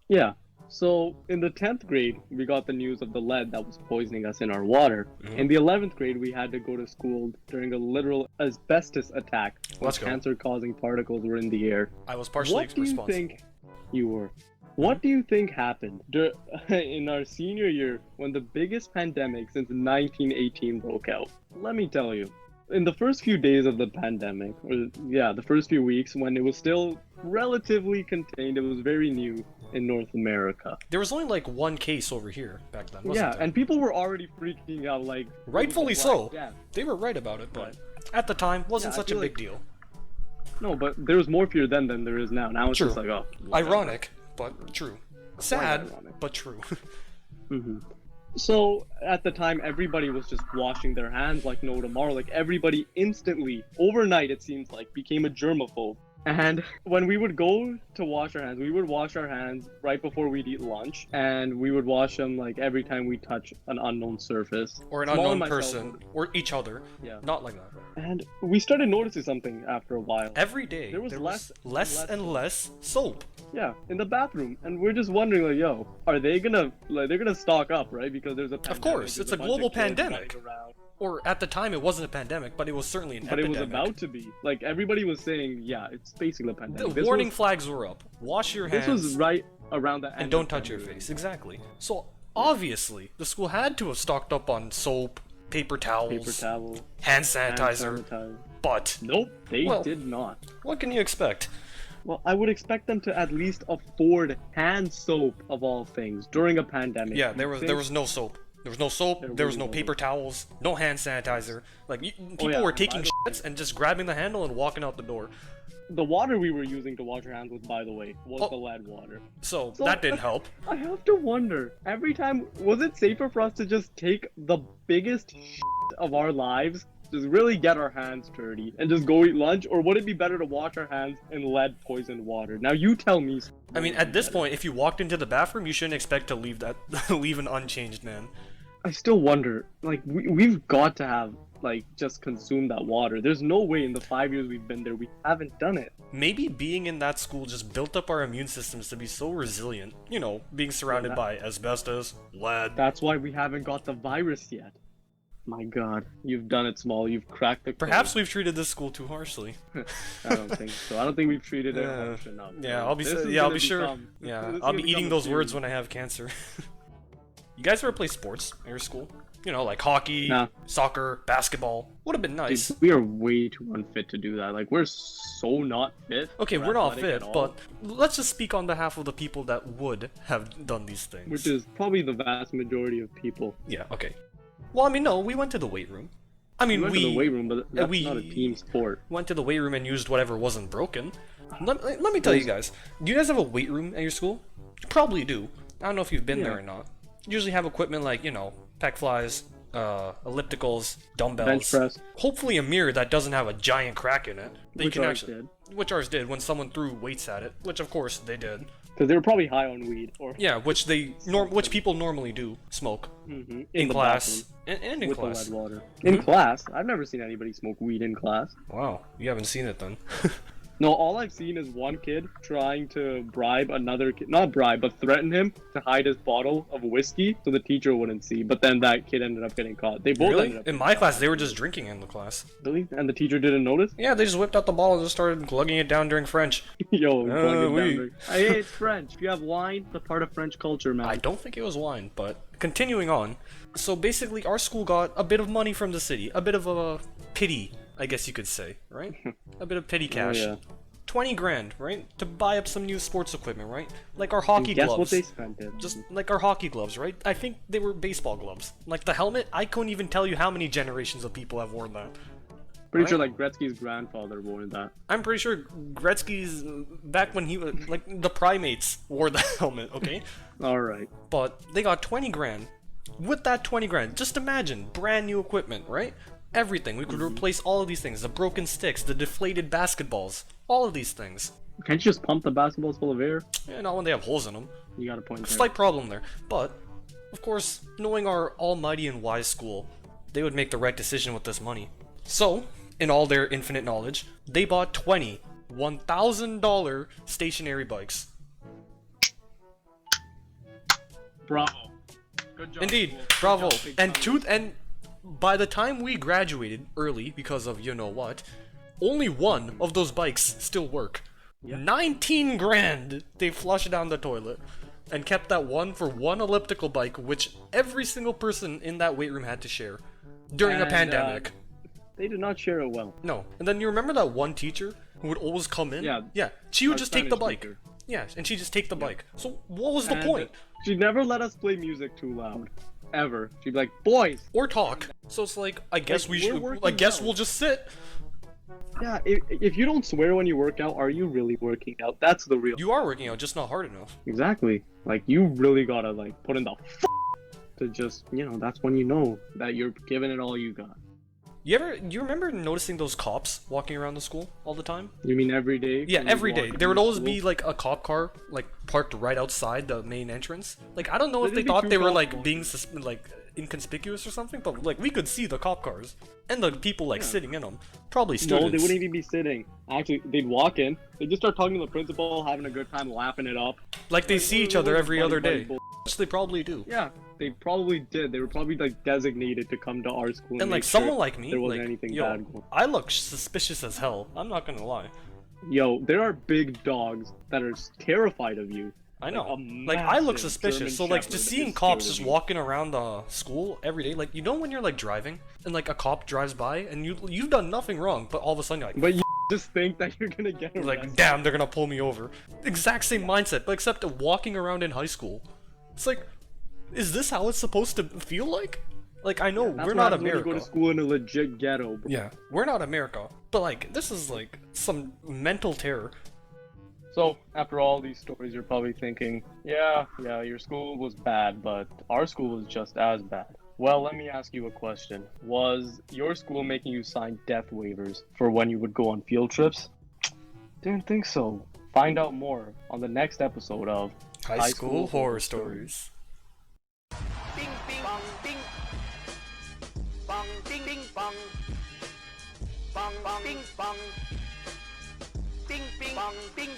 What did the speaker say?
Yeah. So in the 10th grade, we got the news of the lead that was poisoning us in our water. Hmm. In the 11th grade, we had to go to school during a literal asbestos attack when Let's go. cancer-causing particles were in the air. I was partially What do you responsible. think you were? What do you think happened in our senior year when the biggest pandemic since 1918 broke out? Let me tell you. In the first few days of the pandemic, or yeah, the first few weeks when it was still relatively contained, it was very new in North America. There was only like one case over here back then, wasn't Yeah, there? and people were already freaking out, like it was Rightfully the Black so. Death. They were right about it, but Right. at the time, wasn't Yeah, I such a feel big like- deal. No, but there was more fear then than there is now. Now it's True. just like, oh, whatever. Ironic, but true. Sad, ironic. but true. Mhm. So at the time, everybody was just washing their hands like no tomorrow. Like everybody instantly, overnight, it seems like, became a germaphobe. And when we would go to wash our hands, we would wash our hands right before we'd eat lunch, and we would wash them like every time we touch an unknown surface. Or an Small and unknown myself person, would- or each other. Yeah. Not like that. And we started noticing something after a while. Every day, There was less less and less soap. Yeah, in the bathroom, and we're just wondering, like, yo, are they gonna they're gonna stock up, right? Because there's a pandemic, course, there's it's a bunch global of kids pandemic. running around. Or at the time, it wasn't a pandemic, but it was certainly an But it epidemic. was about to be. Like everybody was saying, yeah, it's basically a The pandemic. This warning was, flags were up. Wash your this hands was right around the end and don't of touch your February. face. Exactly. So obviously, the school had to have stocked up on soap, paper towels, Paper towel, hand hand sanitizer. sanitizer. But Nope, they Well- did not. what can you expect? Well, I would expect them to at least afford hand soap of all things during a pandemic. Yeah, You there was no soap. There was no soap. There was really no wasn't. paper towels. No hand sanitizer. Like people yeah, were taking by shits and just grabbing the handle and walking out the door. The water we were using to wash our hands with, by the way, was Oh. the lead water. So So- that didn't help. I have to wonder, every time, was it safer for us to just take the biggest of our lives, just really get our hands dirty, and just go eat lunch, or would it be better to wash our hands in lead poisoned water? Now you tell me. I mean, at this point, if you walked into the bathroom, you shouldn't expect to leave that leave an unchanged man. I still wonder, like, we've got to have, like, just consumed that water. There's no way in the 5 years we've been there we haven't done it. Maybe being in that school just built up our immune systems to be so resilient. You know, being surrounded by asbestos, lead. That's why we haven't got the virus yet. My god, you've done it, Small. You've cracked the code. Perhaps we've treated this school too harshly. I don't think so. I don't think we've treated it Yeah. harsh enough. Yeah, I'll be This is yeah, I'll gonna be sure. become- Yeah, this is I'll gonna be eating become a those words series. when I have cancer. You guys ever play sports at your school? You know, like hockey, Nah. soccer, basketball. Would have been nice. Dude, we are way too unfit to do that. Like, we're so not fit. Okay, or we're not athletic fit, at all, but let's just speak on behalf of the people that would have done these things. which is probably the vast majority of people. Yeah, okay. Well, I mean, no, we went to the weight room. I mean, We went to the weight room, but that's we- not a team sport. went to the weight room and used whatever wasn't broken. Let me tell you guys. Do you guys have a weight room at your school? You probably do. I don't know if you've been there Yeah. or not. You usually have equipment like, you know, pec flies, ellipticals, dumbbells. Bench press. Hopefully a mirror that doesn't have a giant crack in it. That Which ours did. Which ours did when someone threw weights at it, which of course they did. Because they were probably high on weed. Or Yeah, which which people normally do smoke Mhm, in the class bathroom and in with class. the lead water. In class? I've never seen anybody smoke weed in class. Wow, you haven't seen it then. No, all I've seen is one kid trying to bribe another kid, not bribe, but threaten him to hide his bottle of whiskey so the teacher wouldn't see. But then that kid ended up getting caught. They both Really? ended up In my class, they were just drinking in the class. Really? And the teacher didn't notice? Yeah, they just whipped out the bottle and just started glugging it down during French. Yo, plug it down oui. there. Hey, it's French. If you have wine, it's a part of French culture, man. I don't think it was wine, but continuing on. So basically, our school got a bit of money from the city, a bit of a pity, I guess you could say, right? A bit of petty cash. yeah. 20 grand, right? To buy up some new sports equipment, right? Like our hockey Guess gloves. what they spent it? Just like our hockey gloves, right? I think they were baseball gloves. Like the helmet, I couldn't even tell you how many generations of people have worn that. Pretty right? sure like Gretzky's grandfather wore that. I'm pretty sure Gretzky's back when he was like the primates wore the helmet, okay? All right. But they got 20 grand. With that 20 grand, just imagine brand new equipment, right? Everything. We could replace all of these things, the broken sticks, the deflated basketballs, all of these things. Can't you just pump the basketballs full of air? Yeah, not when they have holes in them. You got a point there. Slight problem there. But, of course, knowing our almighty and wise school, they would make the right decision with this money. So, in all their infinite knowledge, they bought 20 $1,000 stationary bikes. Bravo. Good job. Indeed, Good bravo. job, big And time. and by the time we graduated early because of you know what, only one of those bikes still work. 19 grand they flushed down the toilet and kept that one for one elliptical bike, which every single person in that weight room had to share during a And, pandemic. They did not share it well. No. And then you remember that one teacher who would always come in? Yeah. Yeah. She would Our just take the Spanish bike. teacher. Yeah, and she just take the bike. So what was the And point? She never let us play music too loud. Ever. She'd be like, boys! Or talk. So it's like, I guess we we're should. working I guess out. we'll just sit. Yeah, if you don't swear when you work out, are you really working out? That's the real. You are working out, just not hard enough. Exactly. Like, you really gotta, like, put in the to just, that's when you know that you're giving it all you got. You remember noticing those cops walking around the school all the time? You mean every day? Yeah, when you every walk day. into There would always be school? like a cop car like parked right outside the main entrance. Like I don't know if There'd they be thought two they were cops like walking. being like inconspicuous or something, but like we could see the cop cars and the people like Yeah. sitting in them. Probably No, students. they wouldn't even be sitting. Actually, they'd walk in, they'd just start talking to the principal, having a good time, laughing it up. Like they see each other every other day, bull- which they probably do. Yeah, they probably did. They were probably like designated to come to our school. And like make someone sure like me, there wasn't like anything yo, bad going. I look suspicious as hell. I'm not gonna lie. Yo, there are big dogs that are terrified of you. I know. a Like I look massive suspicious. German So like Shepherd just is seeing scared cops of just you. walking around the school every day, like you know when you're like driving and like a cop drives by and you've done nothing wrong, but all of a sudden you're like, But you just think that you're gonna get you're arrested. like damn, they're gonna pull me over. Exact same mindset, but except walking around in high school. It's like, is this how it's supposed to feel like? Like I know That's we're what not happens when America. you go to school in a legit ghetto, bro. Yeah, we're not America. But like this is like some mental terror. So, after all these stories, you're probably thinking, yeah, your school was bad, but our school was just as bad. Well, let me ask you a question. Was your school making you sign death waivers for when you would go on field trips? Didn't think so. Find out more on the next episode of High school horror stories. Bing bing bong bing bong bing bing bong bong bong bing bong bing bing bong bing